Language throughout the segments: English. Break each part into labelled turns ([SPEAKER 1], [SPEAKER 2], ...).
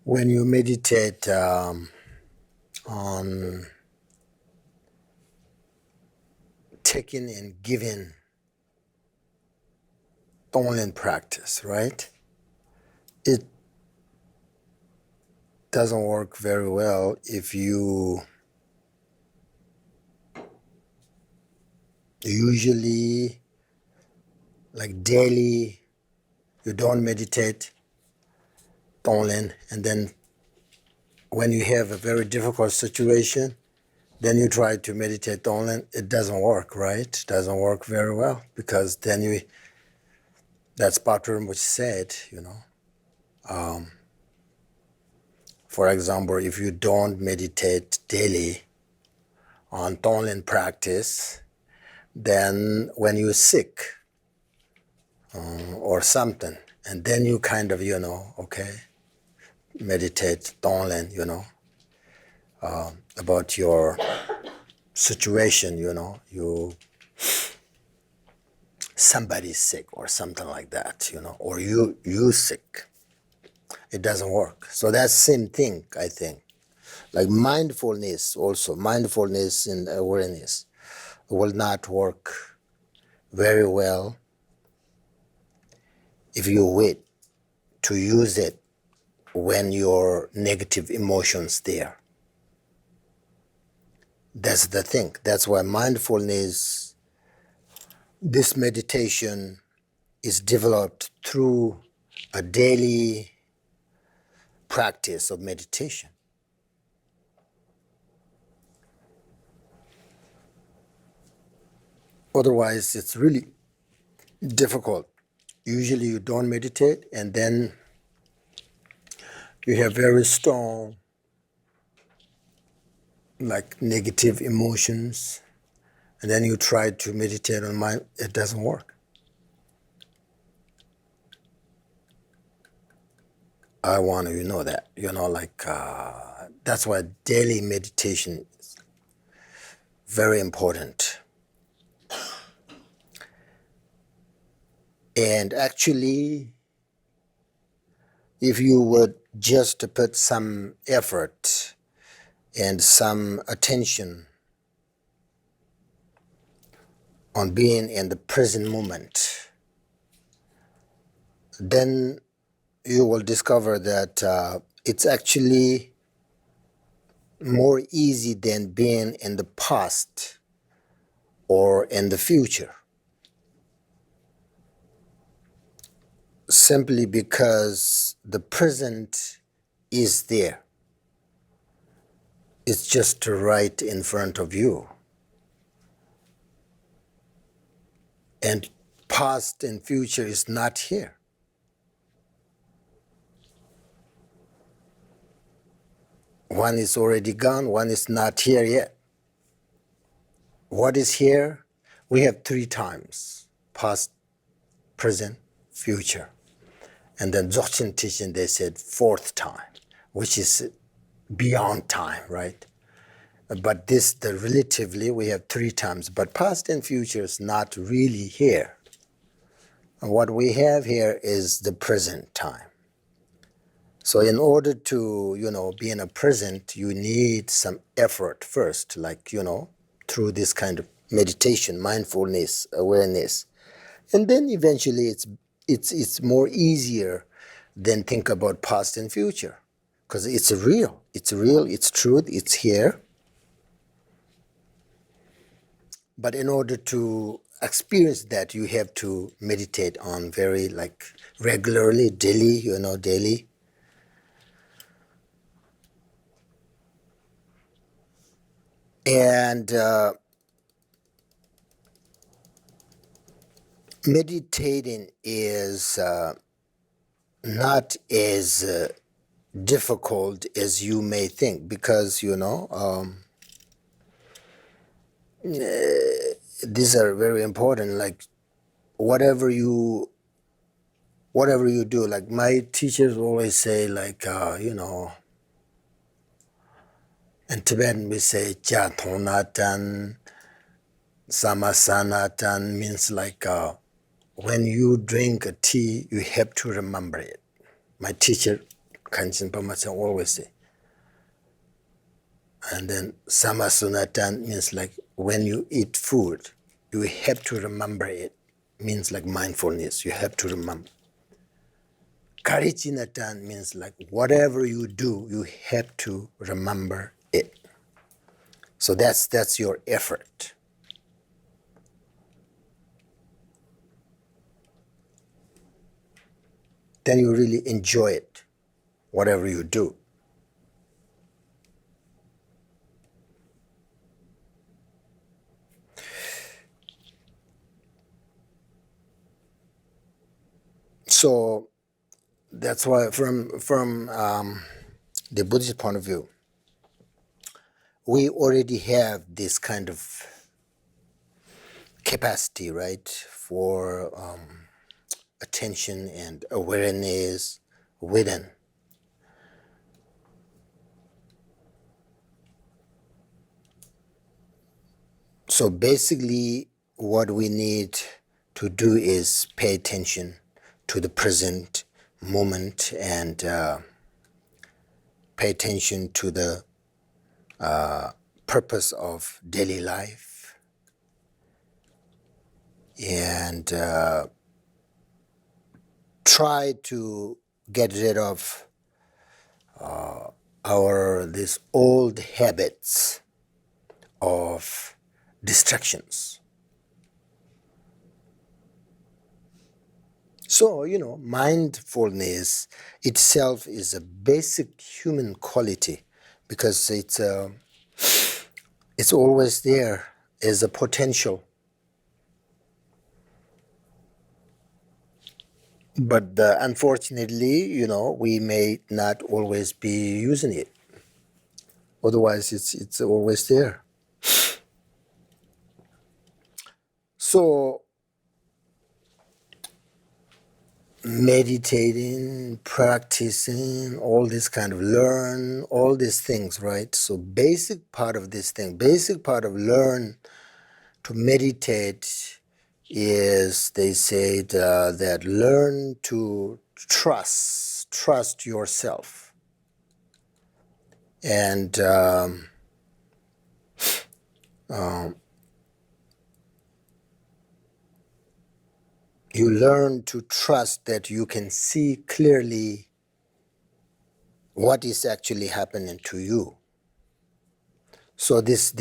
[SPEAKER 1] When you meditate on taking and giving Tonglen practice, right? It doesn't work very well if you usually, like daily, you don't meditate Tonglen, and then when you have a very difficult situation, then you try to meditate Tonglen. It doesn't work, right? It doesn't work very well because then that's pattern which said, for example, if you don't meditate daily on Tonglen practice, then when you're sick or something, and then you kind of, meditate Tonglen, about your situation, somebody's sick or something like that, or you sick. It doesn't work. So that's same thing, I think. Like mindfulness also, mindfulness and awareness will not work very well if you wait to use it when your negative emotions there. That's the thing. That's why mindfulness, this meditation is developed through a daily practice of meditation. Otherwise, it's really difficult. Usually you don't meditate and then you have very strong like negative emotions, and then you try to meditate on mind, it doesn't work. I want you to know that, that's why daily meditation is very important. And actually, if you would just put some effort and some attention on being in the present moment, then you will discover that it's actually more easy than being in the past or in the future. Simply because the present is there. It's just right in front of you. And past and future is not here. One is already gone, one is not here yet. What is here? We have 3 times: past, present, future. And then Dzogchen teaching, they said 4th time, which is beyond time, right? But relatively, we have 3 times. But past and future is not really here. And what we have here is the present time. So in order to, be in a present, you need some effort first, like, through this kind of meditation, mindfulness, awareness. And then eventually it's more easier than think about past and future, because it's real, it's truth, it's here. But in order to experience that, you have to meditate on very regularly, daily, daily. And meditating is not as difficult as you may think, because these are very important. Like whatever you do, like my teachers always say, in Tibetan we say Chathonatan, Samasanatan, means when you drink a tea, you have to remember it. My teacher Kanchen Pamachang always say. And then Samasunatan means like when you eat food, you have to remember it. Means like mindfulness, you have to remember. Karichinatan means like whatever you do, you have to remember it. So that's your effort. Then you really enjoy it, whatever you do. So that's why from the Buddhist point of view, we already have this kind of capacity, right, for attention and awareness within. So basically, what we need to do is pay attention to the present moment and pay attention to the purpose of daily life and try to get rid of these old habits of distractions. So, mindfulness itself is a basic human quality because it's always there as a potential. But unfortunately, we may not always be using it. Otherwise, it's always there. So, meditating, practicing, all this kind of learn, all these things, right? So basic part of this thing, basic part of learn to meditate is, they say that learn to trust yourself. And you learn to trust that you can see clearly what is actually happening to you. So this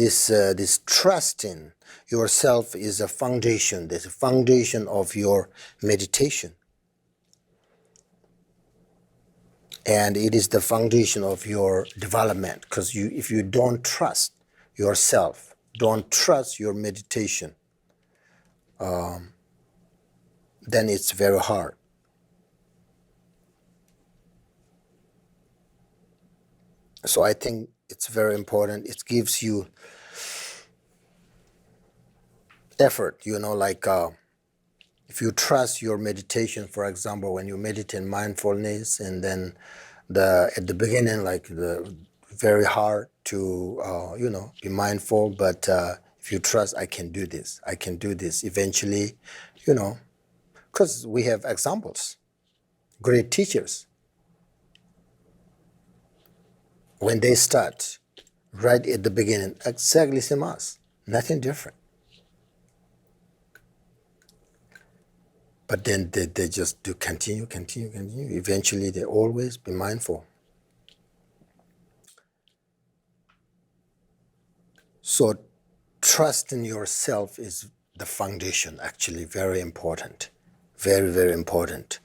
[SPEAKER 1] trusting yourself is a foundation. There's a foundation of your meditation, and it is the foundation of your development. Because if you don't trust yourself, don't trust your meditation, then it's very hard. So I think it's very important. It gives you effort, like if you trust your meditation, for example, when you meditate mindfulness, and then at the beginning, like the very hard to be mindful, but if you trust, I can do this, eventually, because we have examples, great teachers, when they start right at the beginning, exactly same as, nothing different. But then they just do continue. Eventually, they always be mindful. So trust in yourself is the foundation, actually, very important. Very, very important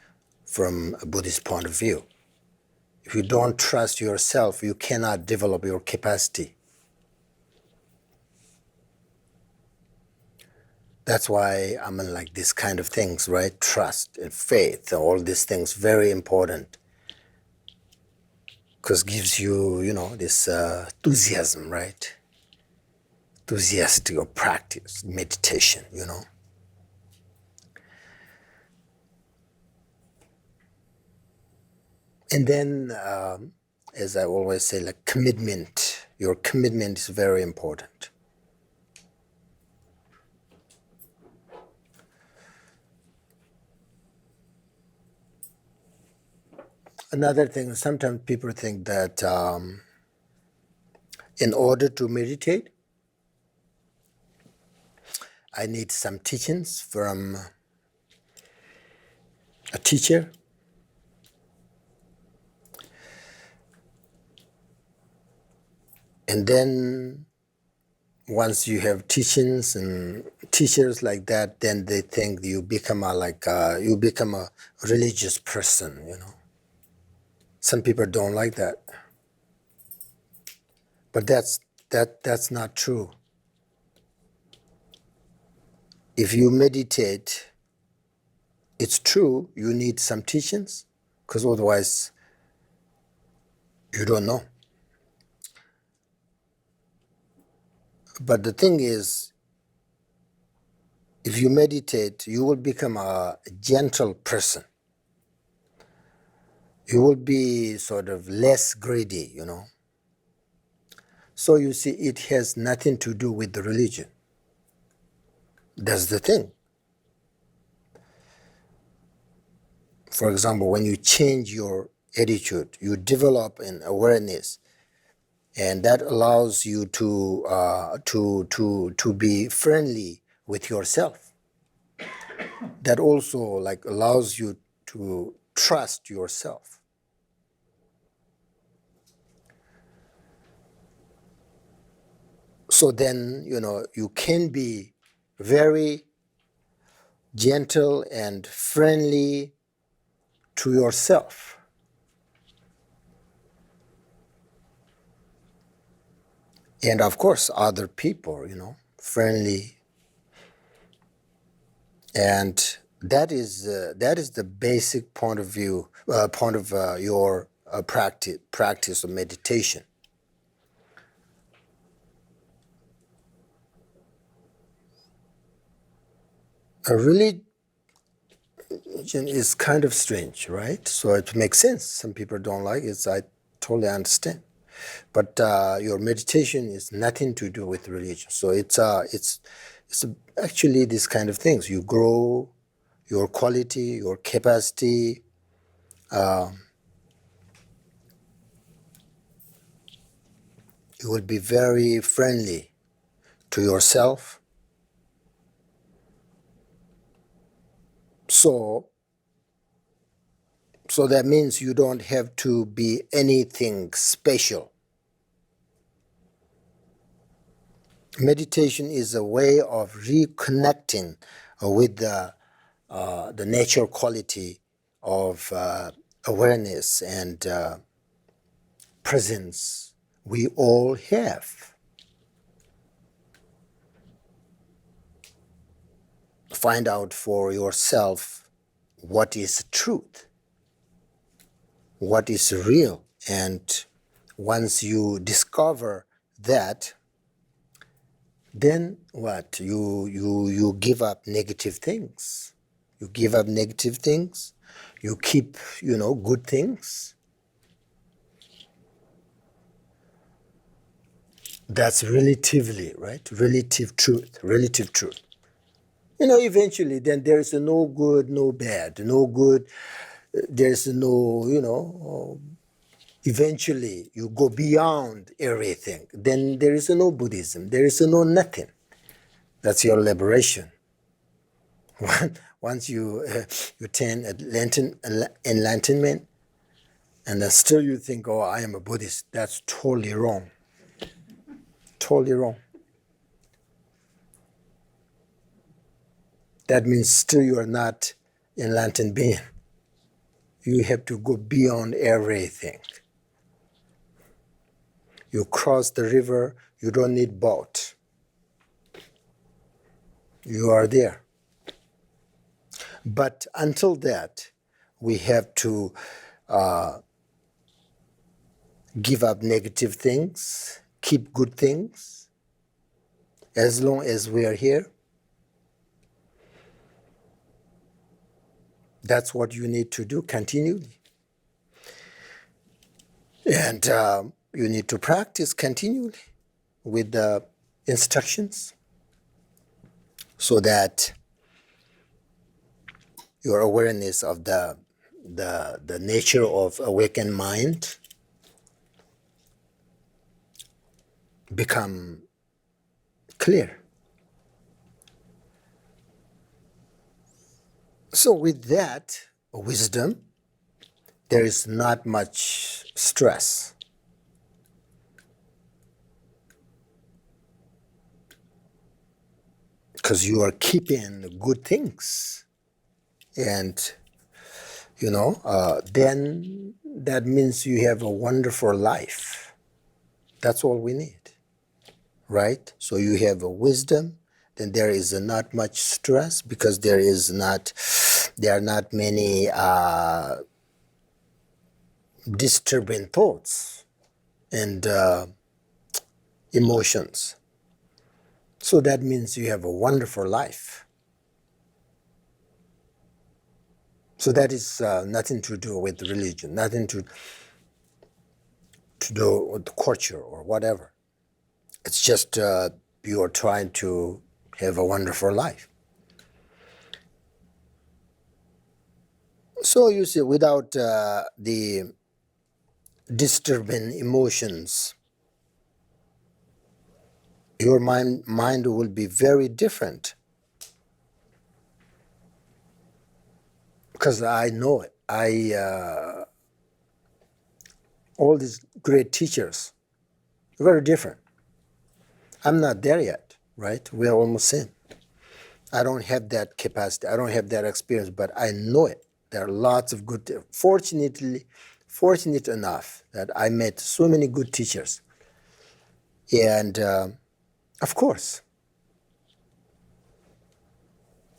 [SPEAKER 1] from a Buddhist point of view. If you don't trust yourself, you cannot develop your capacity. That's why I mean, like this kind of things, right? Trust and faith, all these things, very important. Because gives you, this enthusiasm, right? Enthusiastic of practice, meditation, And then, as I always say, like commitment. Your commitment is very important. Another thing, sometimes people think that in order to meditate, I need some teachings from a teacher. And then once you have teachings and teachers like that, then they think you become a religious person, you know. Some people don't like that. But that's not true. If you meditate, it's true you need some teachings, because otherwise you don't know. But the thing is, if you meditate, you will become a gentle person. You will be sort of less greedy, you know. So you see, it has nothing to do with the religion. That's the thing. For example, when you change your attitude, you develop an awareness, and that allows you to be friendly with yourself. That also like allows you to trust yourself. So then, you know, you can be very gentle and friendly to yourself. And of course, other people, you know, friendly. And that is the basic point of view, your practice of meditation. A religion is kind of strange, right? So it makes sense. Some people don't like it. I totally understand. But your meditation is nothing to do with religion. So it's actually these kind of things. You grow your quality, your capacity. You will be very friendly to yourself. So that means you don't have to be anything special. Meditation is a way of reconnecting with the natural quality of awareness and presence we all have. Find out for yourself what is truth, what is real, and once you discover that, then what? You give up negative things. You give up negative things. You keep, you know, good things. That's relatively, right? Relative truth. Relative truth. You know, eventually, then there is no good, no bad. No good, there's no, you know, eventually you go beyond everything. Then there is no Buddhism. There is no nothing. That's your liberation. Once you attain enlightenment, and then still you think, oh, I am a Buddhist, that's totally wrong. Totally wrong. That means still you are not enlightened being. You have to go beyond everything. You cross the river, you don't need boat. You are there. But until that, we have to give up negative things, keep good things. As long as we are here, that's what you need to do continually. And you need to practice continually with the instructions so that your awareness of the the nature of awakened mind become clear. So with that wisdom, there is not much stress. Because you are keeping good things. And, then that means you have a wonderful life. That's all we need, right? So you have a wisdom, then there is not much stress because there are not many disturbing thoughts and emotions. So that means you have a wonderful life. So that is nothing to do with religion, nothing to do with culture or whatever. It's just you are trying to have a wonderful life. So you see, without the disturbing emotions, your mind will be very different. Because I know it. All these great teachers, very different. I'm not there yet, right? We're almost in. I don't have that capacity. I don't have that experience, but I know it. There are lots of good, fortunate enough that I met so many good teachers. And of course,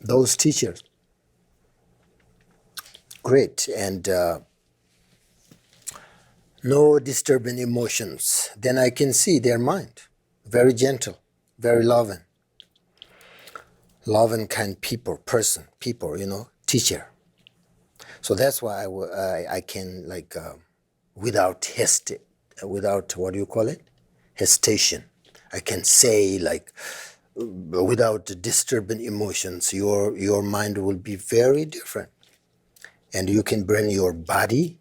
[SPEAKER 1] those teachers, great, and no disturbing emotions. Then I can see their mind, very gentle, very loving kind people, teacher. So that's why I can without what do you call it, hesitation, I can say without disturbing emotions, your mind will be very different, and you can bring your body,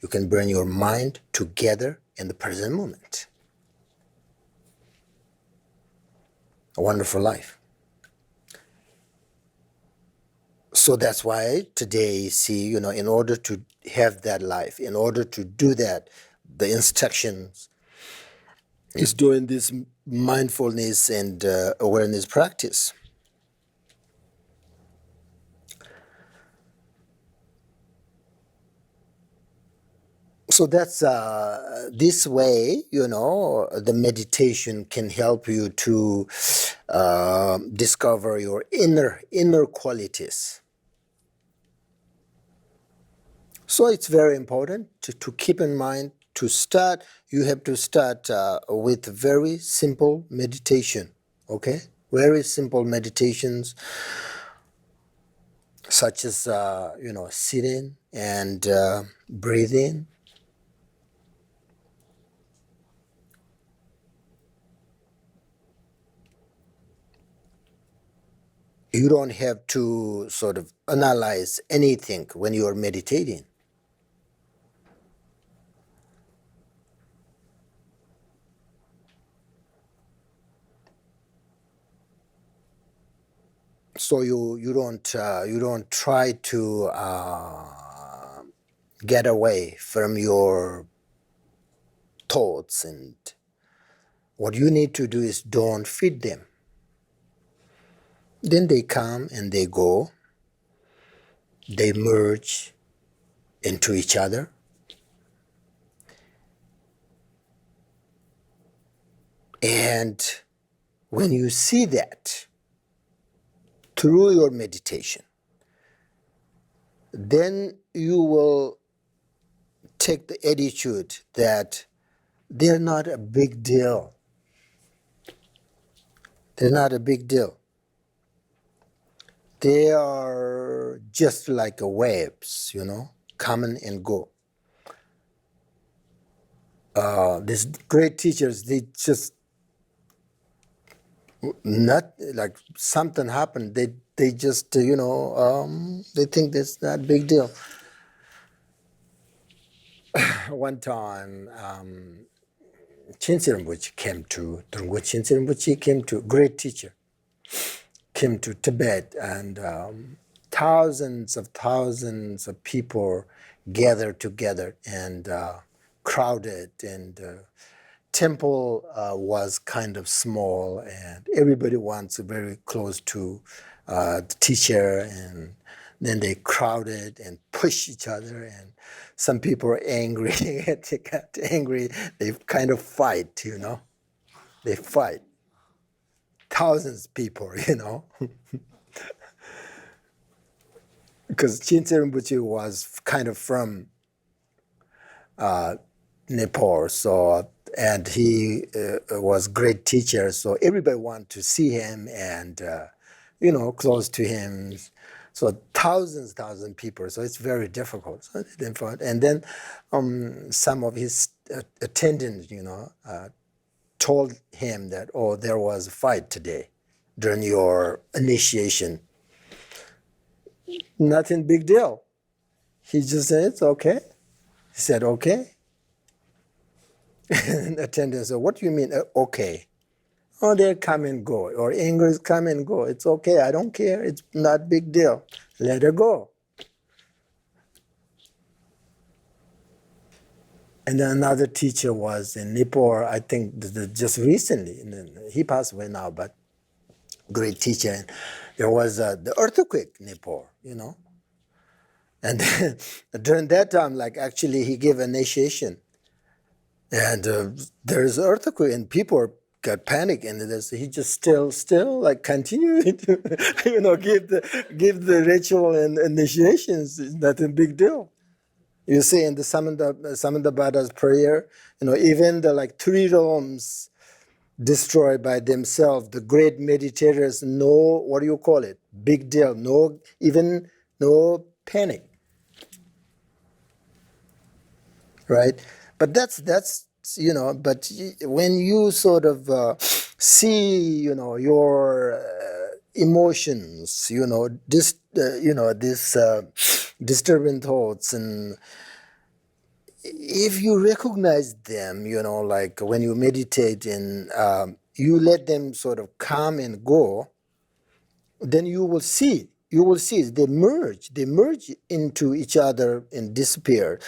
[SPEAKER 1] you can bring your mind together in the present moment. A wonderful life. So that's why today, see, in order to have that life, in order to do that, the instructions is doing this mindfulness and awareness practice. So that's this way, the meditation can help you to discover your inner qualities. So it's very important to keep in mind to start. You have to start with very simple meditation, okay? Very simple meditations, such as sitting and breathing. You don't have to sort of analyze anything when you are meditating. So you don't try to get away from your thoughts, and what you need to do is don't feed them. Then they come and they go, they merge into each other. And when you see that through your meditation, then you will take the attitude that they're not a big deal. They're not a big deal. They are just like waves, come and go. These great teachers, they just not like something happened. They just they think that's not a big deal. one time, Chinchen Rinpoche came to, Drungu Chinchen Rinpoche came to, great teacher, came to Tibet, and thousands of people gathered together and crowded, and temple was kind of small, and everybody wants very close to the teacher, and then they crowded and pushed each other, and some people are angry. They got angry. They kind of fight, They fight. Thousands of people, because Chinchen Rinpoche was kind of from Nepal, so, and he was great teacher, so everybody wanted to see him and close to him. So thousands people. So it's very difficult. So they didn't find- And then some of his attendants, told him that, oh, there was a fight today during your initiation. Nothing big deal. He just said, it's okay. He said, okay. And attendant said, what do you mean, okay? Oh, they come and go, or angers come and go. It's okay, I don't care, it's not big deal. Let her go. And then another teacher was in Nepal, I think just recently, and he passed away now, but great teacher. And there was the earthquake in Nepal, And then, during that time, like actually he gave initiation. And there's an earthquake, and people got panic, and he just still like continued to, give the ritual and initiations. It's nothing big deal. You see in the Samandabhada's prayer, even the like three realms destroyed by themselves, the great meditators, no, what do you call it? Big deal. No panic. Right? But that's but when you sort of see, your emotions, this disturbing thoughts, and if you recognize them, like when you meditate and you let them sort of come and go, then you will see they merge into each other and disappear.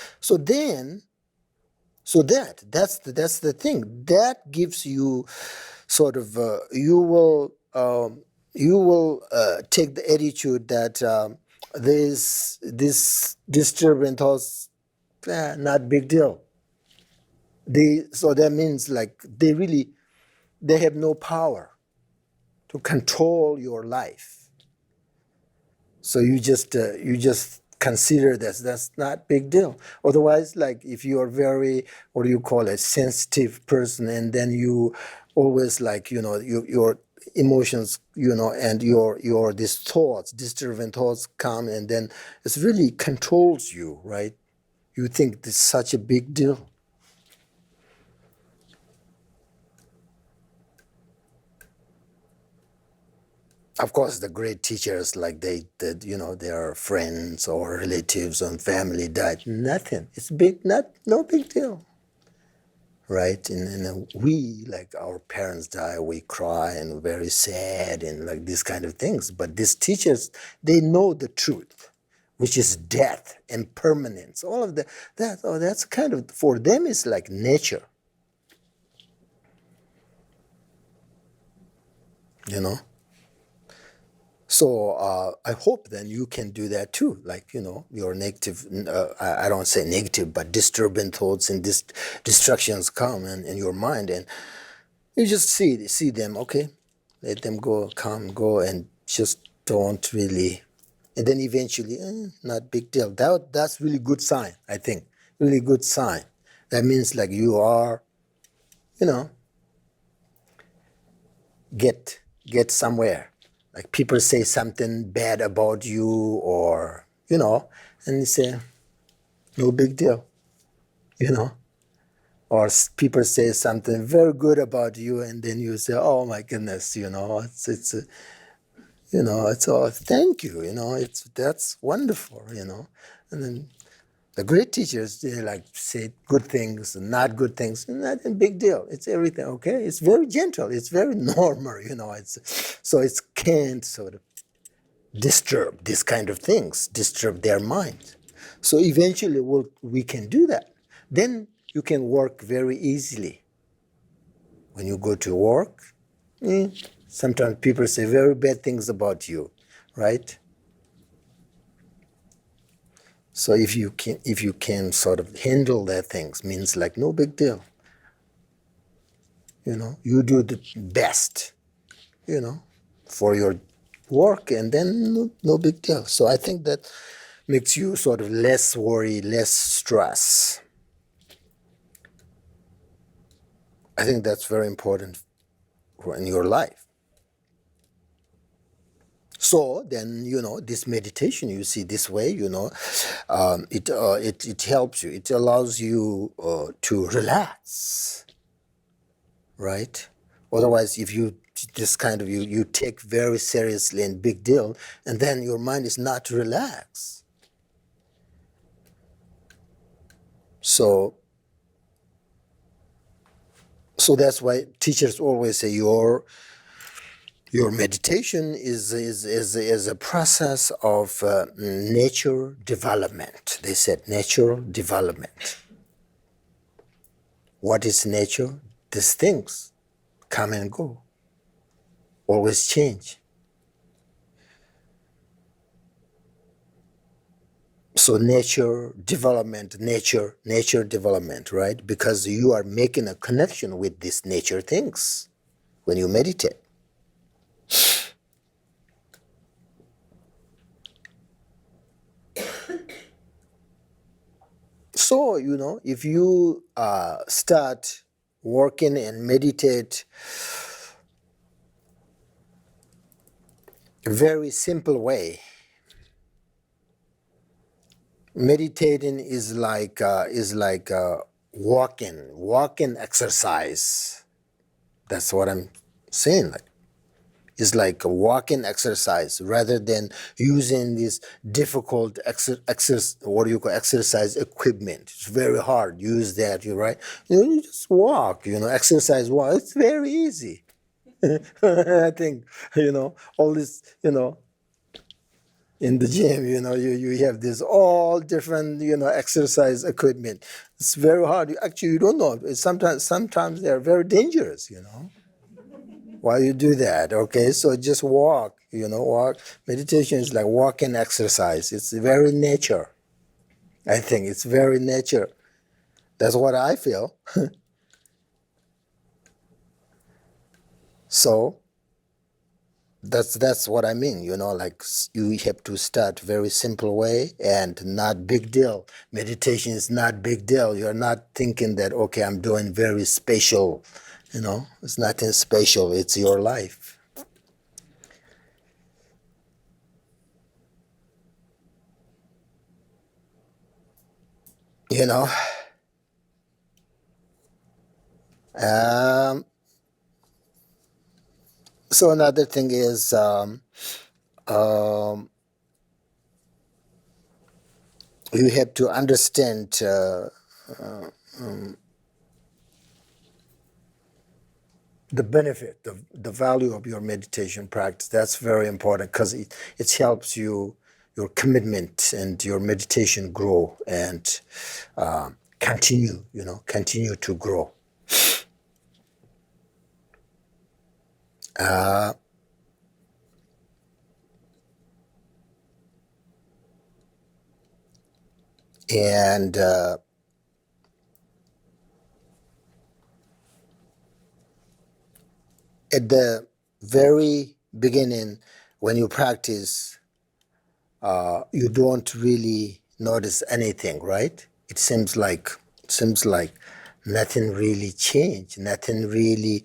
[SPEAKER 1] That's the thing that gives you sort of you will take the attitude that this disturbance thoughts, not big deal. So that means like they have no power to control your life. So you just consider that's not big deal. Otherwise, like if you are very, what do you call it, sensitive person, and then you always like your emotions, and your these thoughts, disturbing thoughts come, and then it really controls you, right? You think this is such a big deal. Of course, the great teachers, like their friends or relatives and family died. Nothing. It's no big deal, right? And we, like our parents die, we cry and we're very sad and like these kind of things. But these teachers, they know the truth, which is death and permanence. All of that's kind of, for them, it's like nature, So I hope then you can do that too. Like, your negative, I don't say negative, but disturbing thoughts and distractions come in your mind, and you just see them, okay, let them go, come, go, and just don't really, and then eventually, not big deal. That's really good sign, I think, really good sign. That means like you are, get somewhere. Like people say something bad about you, or and you say no big deal, or people say something very good about you, and then you say, oh my goodness, it's all thank you, that's wonderful, and then The great teachers, they like say good things and not good things. Not a big deal. It's everything, okay? It's very gentle. It's very normal, so it can't sort of disturb these kind of things, disturb their mind. So eventually we can do that. Then you can work very easily. When you go to work, sometimes people say very bad things about you, right? So if you can sort of handle that things, means like no big deal. You do the best, for your work, and then no big deal. So I think that makes you sort of less worry, less stress. I think that's very important in your life. So then, this meditation, you see this way, it helps you. It allows you to relax, right? Otherwise, if you just kind of, you take very seriously and big deal, and then your mind is not relaxed. So that's why teachers always say your meditation is a process of nature development. They said natural development. What is nature? These things come and go, always change. So nature development, right? Because you are making a connection with these nature things when you meditate. So, if you start working and meditate a very simple way, meditating is like walking exercise. That's what I'm saying. It's like a walking exercise rather than using this difficult exercise equipment. It's very hard. Use that, right? You just walk. Exercise walk. It's very easy. I think all this. In the gym, you have this all different, exercise equipment. It's very hard. Actually, you don't know. Sometimes they're very dangerous, Why you do that? Okay, so just walk, walk. Meditation is like walking exercise. It's very nature. I think it's very nature. That's what I feel. So that's what I mean, like you have to start very simple way and not big deal. Meditation is not big deal. You're not thinking that, okay, I'm doing very special, it's nothing special. It's your life. So another thing is you have to understand the benefit, the value of your meditation practice. That's very important because it helps you, your commitment and your meditation grow and continue to grow. And at the very beginning, when you practice, you don't really notice anything, right? It seems like nothing really changed, nothing really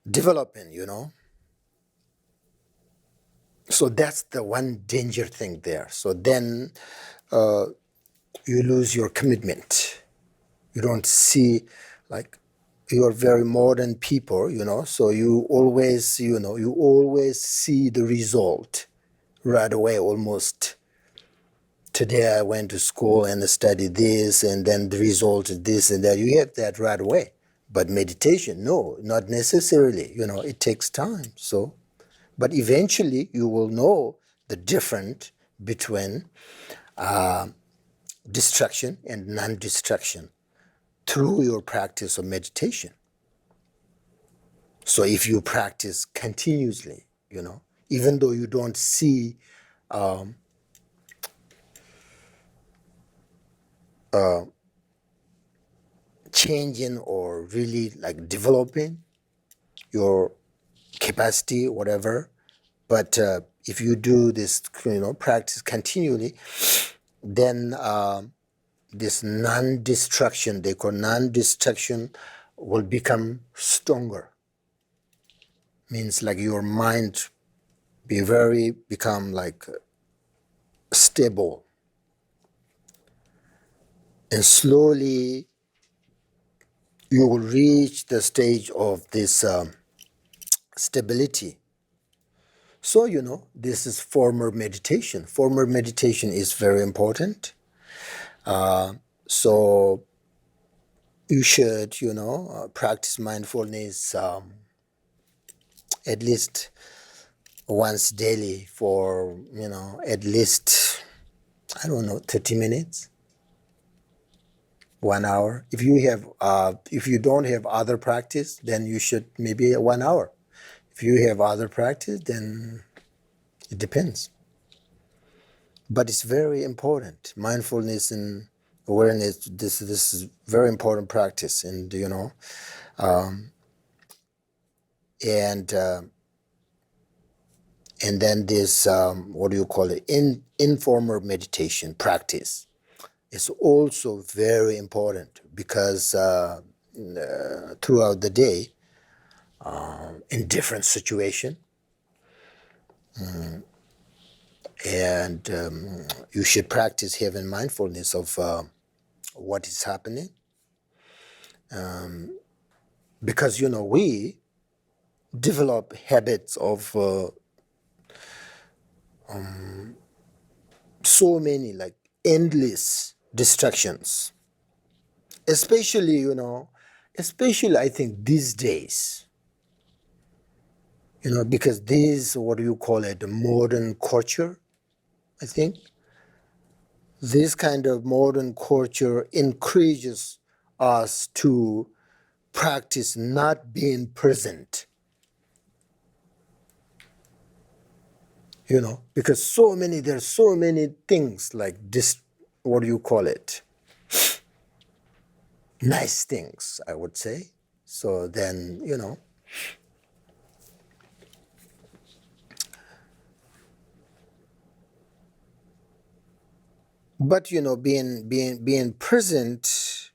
[SPEAKER 1] developing, So that's the one danger thing there. So then you lose your commitment. You don't see, like, you are very modern people, so you always see the result right away, almost today I went to school and studied this, and then the result is this and that. You have that right away. But meditation, no, not necessarily. It takes time. So, but eventually you will know the difference between distraction and non-distraction through your practice of meditation. So if you practice continuously, even though you don't see changing or really like developing your capacity, whatever, but if you do this, practice continually, then this non-distraction, they call non-distraction, will become stronger. Means like your mind become like stable, and slowly you will reach the stage of this stability. So this is former meditation. Former meditation is very important. So you should practice mindfulness at least once daily for at least, I don't know, 30 minutes, 1 hour. If you don't have other practice, then you should maybe 1 hour. If you have other practice, then it depends. But it's very important. Mindfulness and awareness, this is very important practice. And and then this what do you call it, informal meditation practice is also very important, because throughout the day, in different situation, and you should practice having mindfulness of what is happening, because we develop habits of so many, like endless distractions, especially I think these days, because this, what do you call it, the modern culture. I think this kind of modern culture encourages us to practice not being present, because there's so many things like this, what do you call it, nice things, I would say. So then, but being present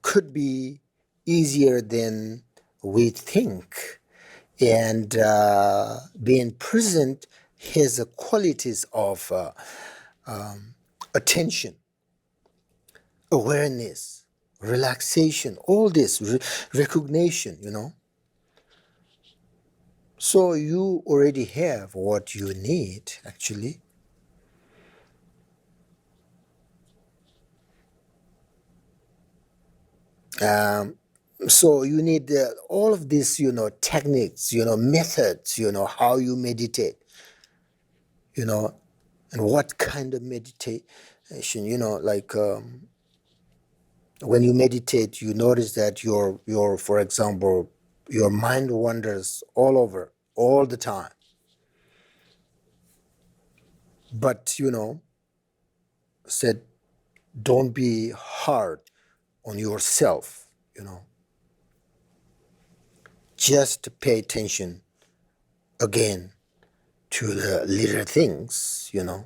[SPEAKER 1] could be easier than we think. And being present has the qualities of attention, awareness, relaxation, all this, recognition, So you already have what you need, actually. So you need all of these, techniques, methods, how you meditate, and what kind of meditation, like when you meditate, you notice that your, for example, your mind wanders all over, all the time. But, said, don't be hard on yourself, Just pay attention again to the little things, and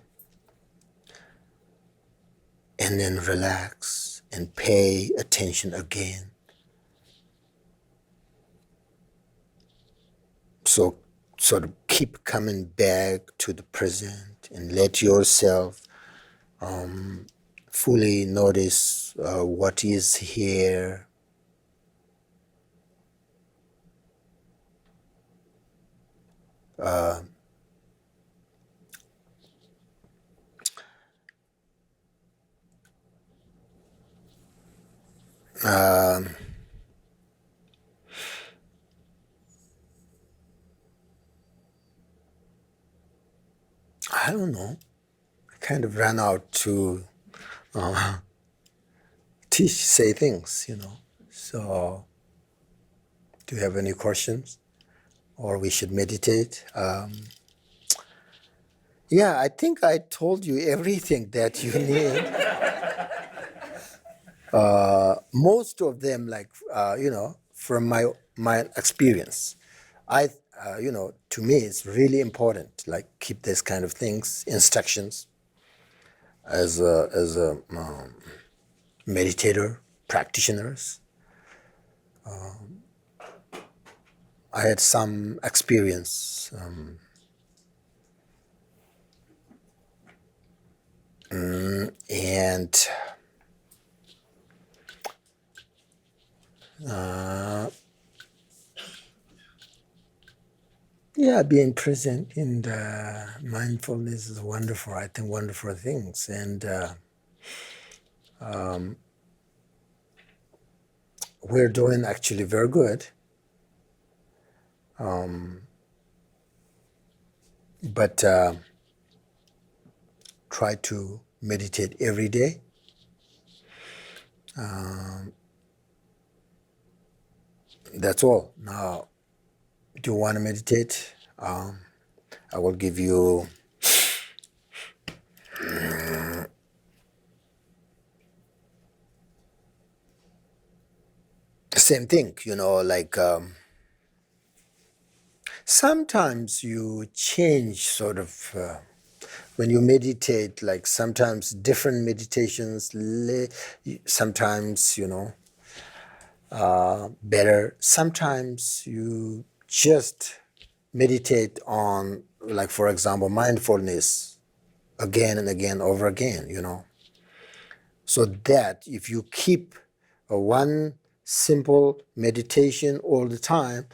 [SPEAKER 1] then relax and pay attention again. So sort of keep coming back to the present and let yourself fully notice what is here. Um, I don't know. I kind of ran out to teach, say things, So, do you have any questions? Or we should meditate? Yeah, I think I told you everything that you need. Most of them, like, from my experience, to me, it's really important. Like, keep this kind of things, instructions, as a meditator, practitioners. I had some experience, and yeah, being present in the mindfulness is wonderful. I think wonderful things, and we're doing actually very good. But try to meditate every day. That's all. Now, do you want to meditate? I will give you the same thing, like sometimes you change sort of when you meditate, like sometimes different meditations, sometimes, better. Sometimes you just meditate on, like, for example, mindfulness again and again, over again, So that if you keep one simple meditation all the time,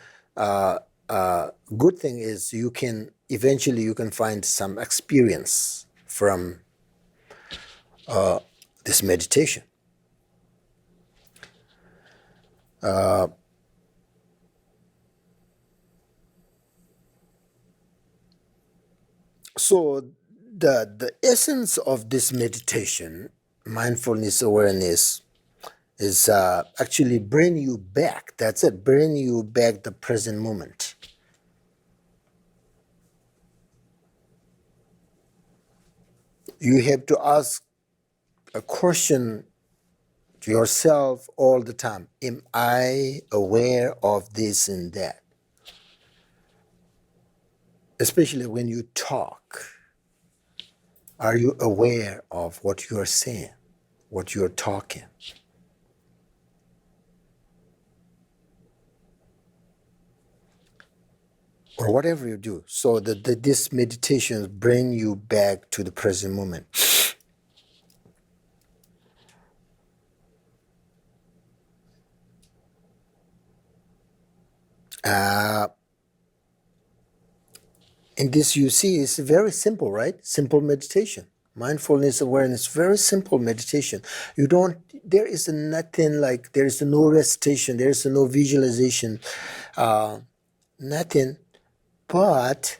[SPEAKER 1] good thing is you can find some experience from this meditation. So the essence of this meditation, mindfulness awareness, is actually bring you back. That's it, bring you back the present moment. You have to ask a question to yourself all the time. Am I aware of this and that? Especially when you talk. Are you aware of what you are saying, what you are talking? Or whatever you do. So that this meditation bring you back to the present moment. And this, you see, is very simple, right? Simple meditation. Mindfulness awareness, very simple meditation. You don't, there is nothing like, there is no recitation, there is no visualization, nothing, but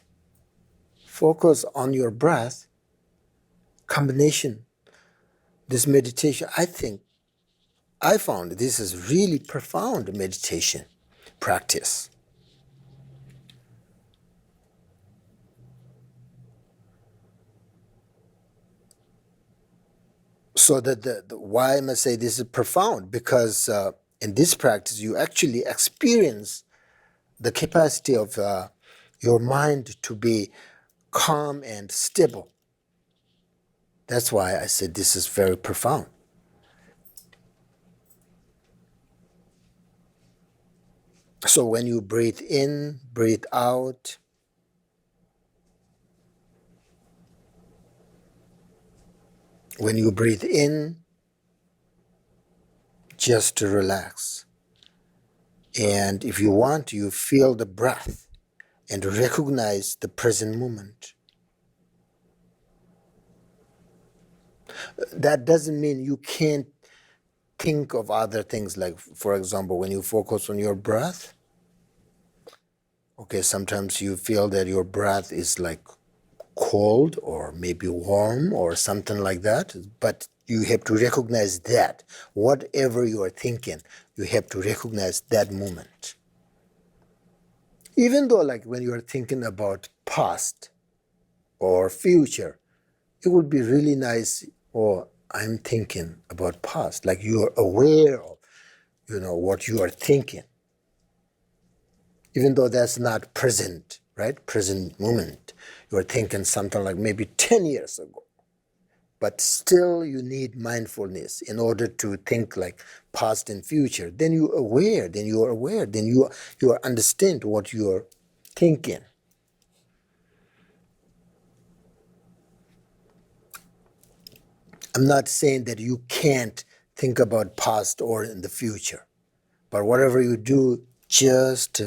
[SPEAKER 1] focus on your breath, combination. This meditation, I found this is really profound meditation practice. So why I must say this is profound, because in this practice you actually experience the capacity of your mind to be calm and stable. That's why I said this is very profound. So when you breathe in, breathe out, when you breathe in, just to relax. And if you want, you feel the breath and recognize the present moment. That doesn't mean you can't think of other things, like, for example, when you focus on your breath, okay, sometimes you feel that your breath is like cold or maybe warm or something like that, but you have to recognize that. Whatever you are thinking, you have to recognize that moment. Even though, like, when you are thinking about past or future, it would be really nice, or I'm thinking about past, like you are aware of, what you are thinking. Even though that's not present, right? Present moment. You are thinking something like maybe 10 years ago. But still you need mindfulness in order to think like past and future. Then you are aware, then you understand what you are thinking. I'm not saying that you can't think about past or in the future, but whatever you do, just,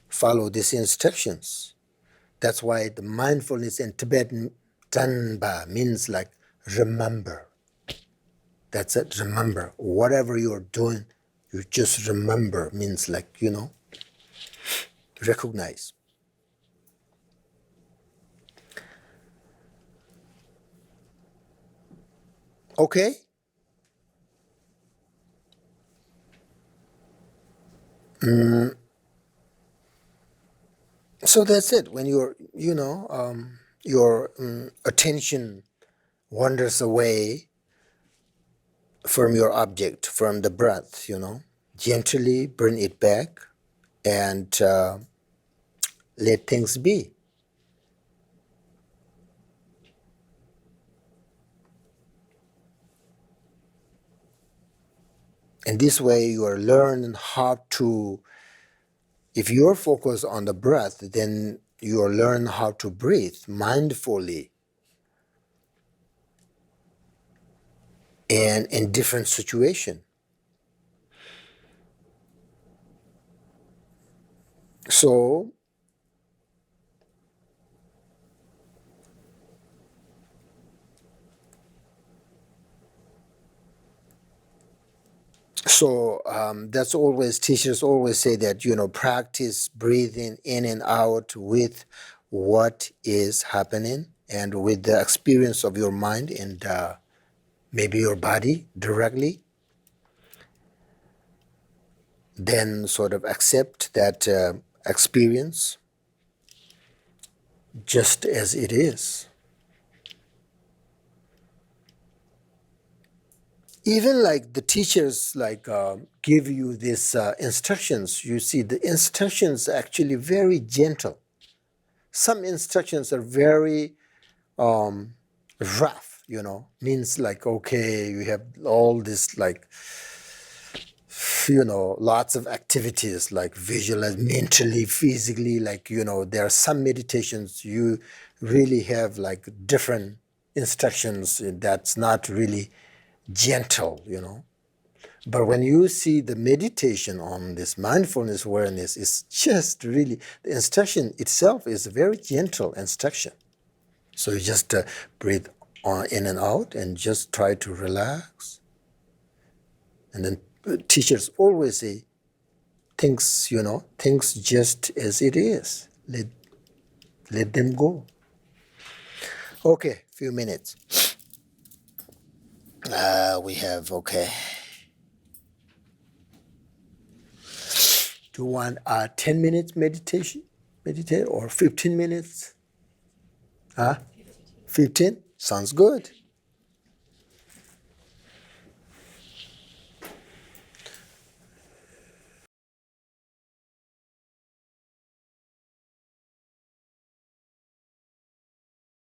[SPEAKER 1] follow these instructions. That's why the mindfulness in Tibetan Tanpa means like remember. That's it, remember. Whatever you're doing, you just remember, means like, recognize. Okay? So that's it. When your attention wanders away from your object, from the breath, gently bring it back and let things be. And this way you are learning how to, if you're focused on the breath, then you are learning how to breathe mindfully and in different situations. So that's always, teachers always say that, practice breathing in and out with what is happening and with the experience of your mind and maybe your body directly. Then sort of accept that experience just as it is. Even like the teachers like give you these instructions, you see the instructions are actually very gentle. Some instructions are very rough, means like, okay, you have all this like, lots of activities like visualize mentally, physically, like, there are some meditations you really have like different instructions that's not really gentle, But when you see the meditation on this mindfulness awareness, it's just really, the instruction itself is a very gentle instruction. So you just breathe on, in and out and just try to relax. And then teachers always say, things, things just as it is. Let them go. Okay, few minutes. We have, okay. Do you want 10 minutes meditation? Meditate or 15 minutes? 15? Sounds good.